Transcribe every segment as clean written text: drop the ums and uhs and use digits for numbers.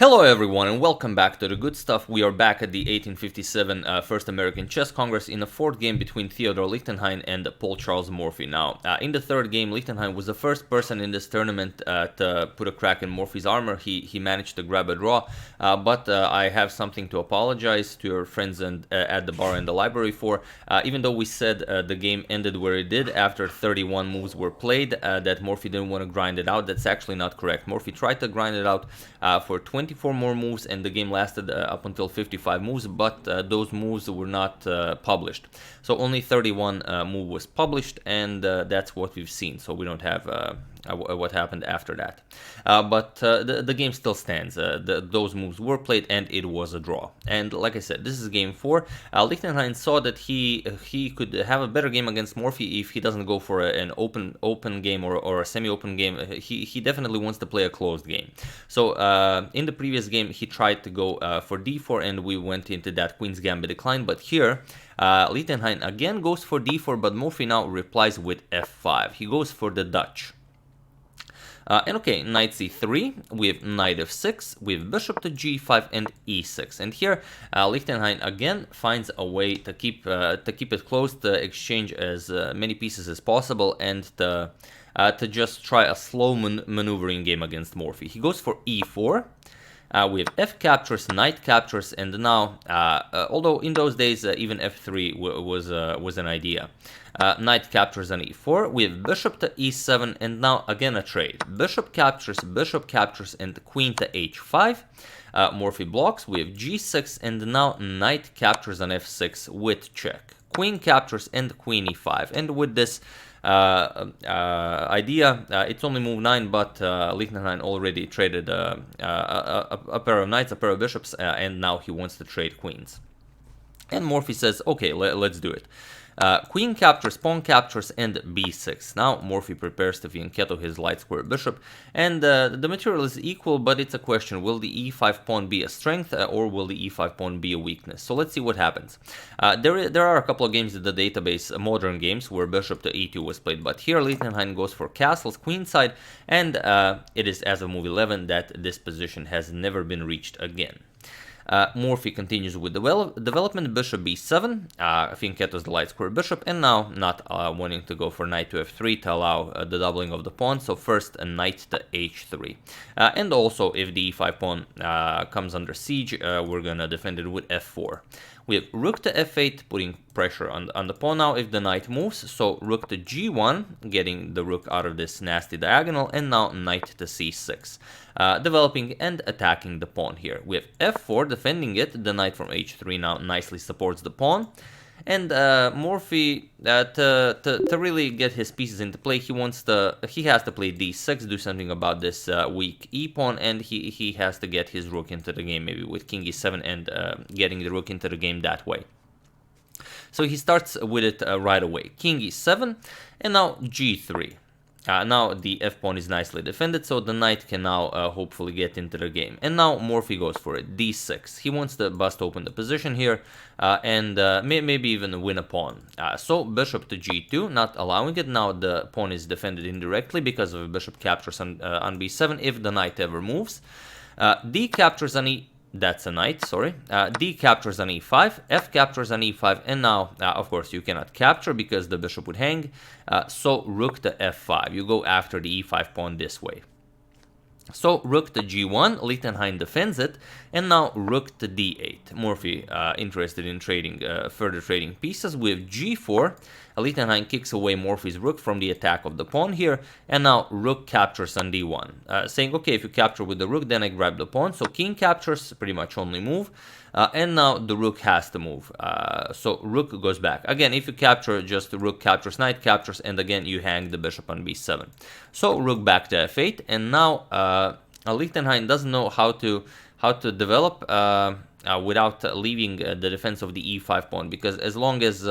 Hello everyone and welcome back to the good stuff. We are back at the 1857 First American Chess Congress in the fourth game between Theodore Lichtenhein and Paul Charles Morphy. Now, in the third game, Lichtenhein was the first person in this tournament to put a crack in Morphy's armor. He managed to grab a draw, but I have something to apologize to your friends at the bar and the library for. Even though we said the game ended where it did after 31 moves were played, that Morphy didn't want to grind it out. That's actually not correct. Morphy tried to grind it out for 24 more moves, and the game lasted up until 55 moves, but those moves were not published. So only 31 move was published, and that's what we've seen. So we don't have what happened after that. But the game still stands. Those moves were played, and it was a draw. And like I said, this is game 4. Lichtenhein saw that he could have a better game against Morphy if he doesn't go for an open game or a semi-open game. He definitely wants to play a closed game. So in the previous game, he tried to go for d4, and we went into that Queen's Gambit decline. But here, Lichtenhein again goes for d4, but Morphy now replies with f5. He goes for the Dutch. And okay, knight c3, we have knight f6, we have bishop to g5 and e6. And here, Lichtenhein again finds a way to keep it close, to exchange as many pieces as possible, and to just try a slow maneuvering game against Morphy. He goes for e4. We have f captures, knight captures, and now, although in those days even f3 was an idea. Knight captures on e4, we have bishop to e7, and now again a trade. Bishop captures, and queen to h5. Morphy blocks, we have g6, and now knight captures on f6 with check. Queen captures and queen e5, and with this idea, it's only move 9, but Lichtenhein already traded a pair of knights, a pair of bishops, and now he wants to trade queens. And Morphy says, okay, let's do it. Queen captures, pawn captures, and b6. Now Morphy prepares to fianchetto his light square bishop, and the material is equal, but it's a question: will the e5 pawn be a strength, or will the e5 pawn be a weakness? So let's see what happens. There are a couple of games in the database, modern games, where bishop to e2 was played, but here Lichtenhein goes for castles, queenside, and it is as of move 11 that this position has never been reached again. Morphy continues with development, bishop b7, fianchettos the light square bishop, and now not wanting to go for knight to f3 to allow the doubling of the pawn, so first a knight to h3. And also, if the e5 pawn comes under siege, we're gonna defend it with f4. We have rook to f8, putting pressure on the pawn now if the knight moves, so rook to g1, getting the rook out of this nasty diagonal, and now knight to c6, developing and attacking the pawn here. We have f4, defending it, the knight from h3 now nicely supports the pawn, and Morphy, to really get his pieces into play, he has to play d6, do something about this weak e-pawn, and he has to get his rook into the game, maybe with king e7 and getting the rook into the game that way. So he starts with it right away. King e7, and now g3. Now the f-pawn is nicely defended, so the knight can now hopefully get into the game. And now Morphy goes for it, d6. He wants to bust open the position here, and maybe even win a pawn. So bishop to g2, not allowing it. Now the pawn is defended indirectly because of bishop captures on b7 if the knight ever moves. D captures on e... That's a knight, sorry. D captures on e5, F captures on e5, and now, of course, you cannot capture because the bishop would hang, so rook to f5. You go after the e5 pawn this way. So rook to g1, Lichtenhein defends it, and now rook to d8. Morphy interested in trading, further trading pieces with g4. Lichtenhein kicks away Morphy's rook from the attack of the pawn here, and now rook captures on d1, saying, okay, if you capture with the rook, then I grab the pawn. So king captures, pretty much only move, and now the rook has to move. So rook goes back. Again, if you capture, just the rook captures, knight captures, and again you hang the bishop on b7. So rook back to f8, and now Lichtenhein doesn't know how to develop without leaving the defense of the e5 pawn, because as long as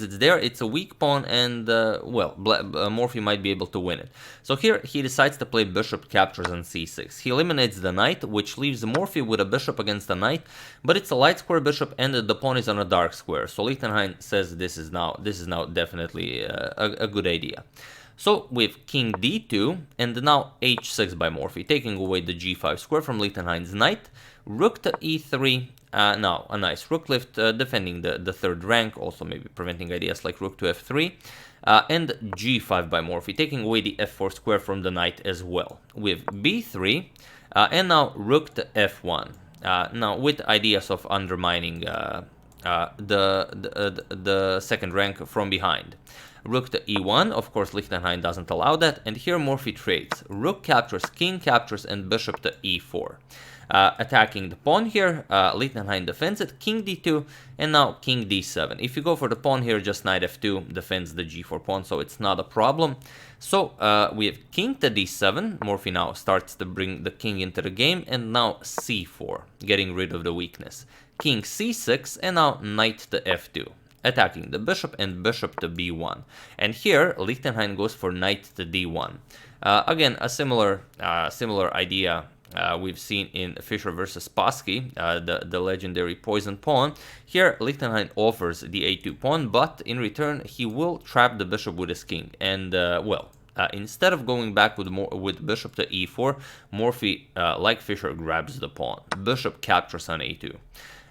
it's there, it's a weak pawn, and Morphy might be able to win it. So here he decides to play bishop captures on c6. He eliminates the knight, which leaves Morphy with a bishop against a knight, but it's a light square bishop, and the pawn is on a dark square. So Lichtenhein says this is now definitely a good idea. So with king d2, and now h6 by Morphy, taking away the g5 square from Lichtenhein's knight, rook to e3, now a nice rook lift, defending the third rank, also maybe preventing ideas like rook to f3, and g5 by Morphy, taking away the f4 square from the knight as well, with b3, and now rook to f1, now with ideas of undermining the second rank from behind. Rook to e1, of course Lichtenhein doesn't allow that, and here Morphy trades. Rook captures, king captures, and bishop to e4. Attacking the pawn here, Lichtenhein defends it, king d2, and now king d7. If you go for the pawn here, just knight f2 defends the g4 pawn, so it's not a problem. So we have king to d7, Morphy now starts to bring the king into the game, and now c4, getting rid of the weakness. King c6, and now knight to f2. Attacking the bishop and bishop to b1. And here, Lichtenhein goes for knight to d1. Again, a similar idea we've seen in Fischer versus Spassky, the legendary poison pawn. Here, Lichtenhein offers the a2 pawn, but in return, he will trap the bishop with his king. And, instead of going back with bishop to e4, Morphy, like Fischer, grabs the pawn. Bishop captures on a2.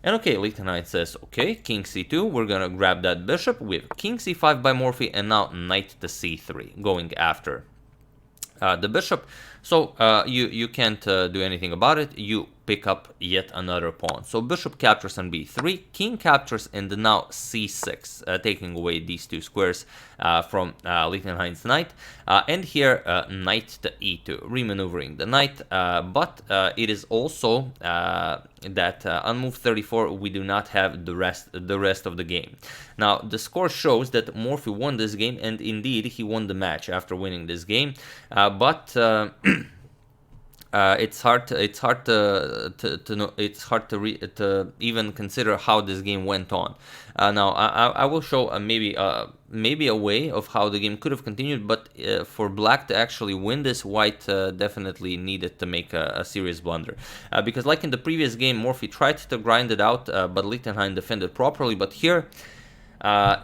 And okay, Lichtenhein says, okay, king c2, we're gonna grab that bishop with king c5 by Morphy, and now knight to c3, going after the bishop. So you can't do anything about it. You pick up yet another pawn. So bishop captures on b3, king captures, and now c6, taking away these two squares from Lichtenhein's knight. And here, knight to e2, remaneuvering the knight. But it is also that on move 34, we do not have the rest of the game. Now, the score shows that Morphy won this game, and indeed, he won the match after winning this game. But it's hard to know, it's hard to even consider how this game went on. Now I will show maybe a way of how the game could have continued, but for Black to actually win this, White definitely needed to make a serious blunder, because like in the previous game, Morphy tried to grind it out, but Lichtenhein defended properly. But here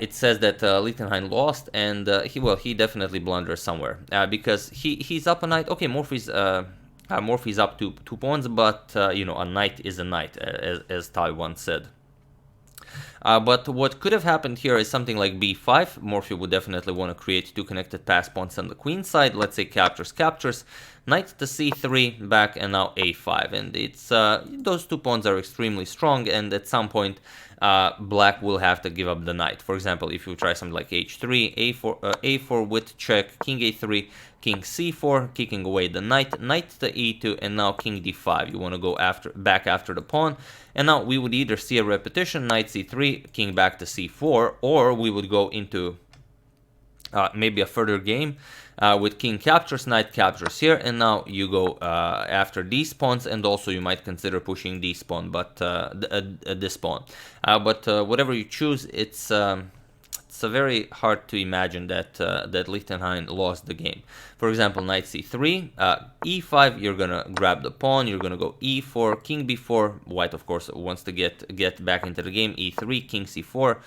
it says that Lichtenhein lost, and he definitely blundered somewhere, because he's up a knight. Okay, Morphy's up to 2 pawns, but a knight is a knight, as Tai once said. But what could have happened here is something like b5. Morphy would definitely want to create 2 connected pass pawns on the queen side. Let's say captures, knight to c3 back, and now a5. And it's those 2 pawns are extremely strong, and at some point Black will have to give up the knight. For example, if you try something like h3, a4 with check, king a3, king c4, kicking away the knight, knight to e2, and now king d5. You want to go back after the pawn, and now we would either see a repetition, knight c3, king back to c4, or we would go into maybe a further game with king captures, knight captures here, and now you go after these pawns, and also you might consider pushing this pawn, but this pawn. But whatever you choose, it's very hard to imagine that Lichtenhein lost the game. For example, knight c3, e5, you're gonna grab the pawn, you're gonna go e4, king b4, White of course wants to get back into the game, e3, king c4,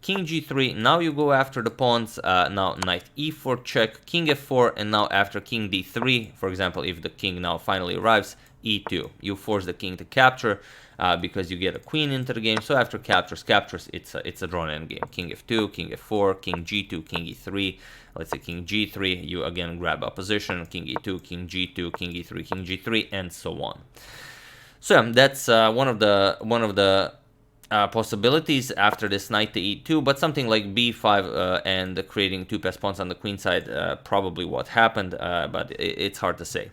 king g3, now you go after the pawns, now knight e4 check, king f4, and now after king d3, for example, if the king now finally arrives, e2, you force the king to capture, because you get a queen into the game. So after captures, it's a drawn endgame. King f2, king f4, king g2, king e3. Let's say king g3. You again grab a position. King e2, king g2, king e3, king g3, and so on. So yeah, that's one of the possibilities after this knight to e2. But something like b5 and creating 2 pass pawns on the queen side, probably what happened. But it's hard to say.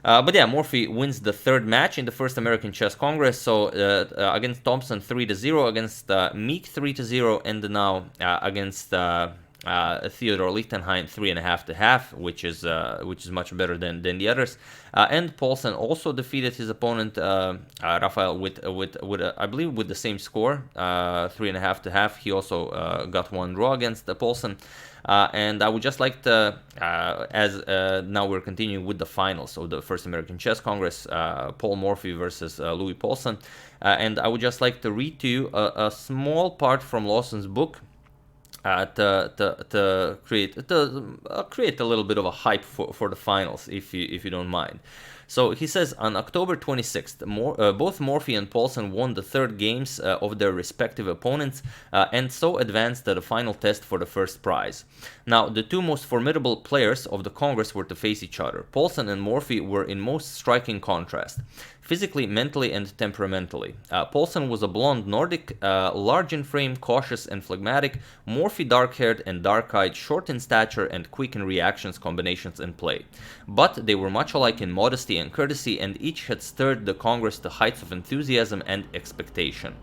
But yeah, Morphy wins the 3rd match in the first American Chess Congress. So against Thompson 3-0, against Meek 3-0, and now against Theodor Lichtenhein 3.5-1/2, which is much better than the others. And Paulsen also defeated his opponent Rafael with I believe with the same score, 3.5-1/2. He also got 1 draw against Paulsen. And I would just like to, now we're continuing with the finals of the first American Chess Congress, Paul Morphy versus Louis Paulsen. And I would just like to read to you a small part from Lawson's book, create a little bit of a hype for the finals, if you don't mind. So he says on October 26th, both Morphy and Paulsen won the third games of their respective opponents and so advanced to the final test for the first prize. Now, the two most formidable players of the Congress were to face each other. Paulsen and Morphy were in most striking contrast, physically, mentally, and temperamentally. Paulsen was a blonde Nordic, large in frame, cautious and phlegmatic. Morphy dark-haired and dark-eyed, short in stature and quick in reactions, combinations, and play. But they were much alike in modesty and courtesy, and each had stirred the Congress to heights of enthusiasm and expectation.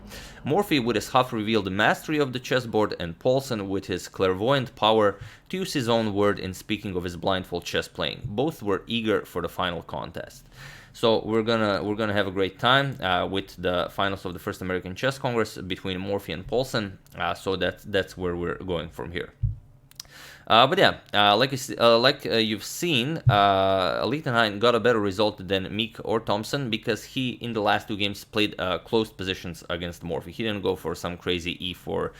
Morphy with his half-revealed mastery of the chessboard, and Paulsen with his clairvoyant power to use his own word in speaking of his blindfold chess playing. Both were eager for the final contest. So we're gonna have a great time with the finals of the first American Chess Congress between Morphy and Paulsen. So that's where we're going from here. But yeah, like you've seen, Lichtenhein got a better result than Meek or Thompson because he, in the last two games, played closed positions against Morphy. He didn't go for some crazy e4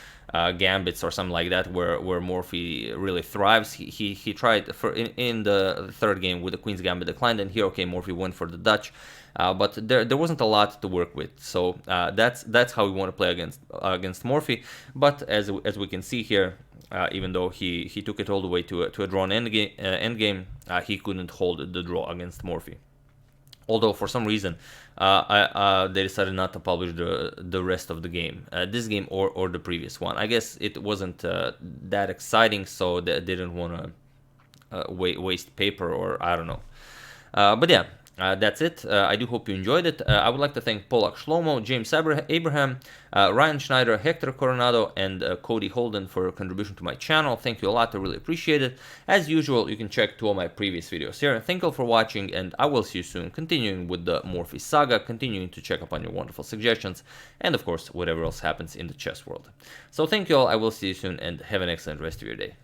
gambits or something like that where Morphy really thrives. He tried in the third game with the Queen's Gambit declined, and here, okay, Morphy went for the Dutch. But there wasn't a lot to work with, so that's how we want to play against Morphy. But as we can see here, even though he took it all the way to a drawn endgame, he couldn't hold the draw against Morphy. Although for some reason they decided not to publish the rest of the game, this game or the previous one. I guess it wasn't that exciting, so they didn't want to waste paper, or I don't know. But yeah. That's it. I do hope you enjoyed it. I would like to thank Polak Shlomo, James Abraham, Ryan Schneider, Hector Coronado, and Cody Holden for your contribution to my channel. Thank you a lot. I really appreciate it. As usual, you can check two of my previous videos here. Thank you all for watching, and I will see you soon, continuing with the Morphy saga, continuing to check up on your wonderful suggestions, and of course, whatever else happens in the chess world. So thank you all. I will see you soon, and have an excellent rest of your day.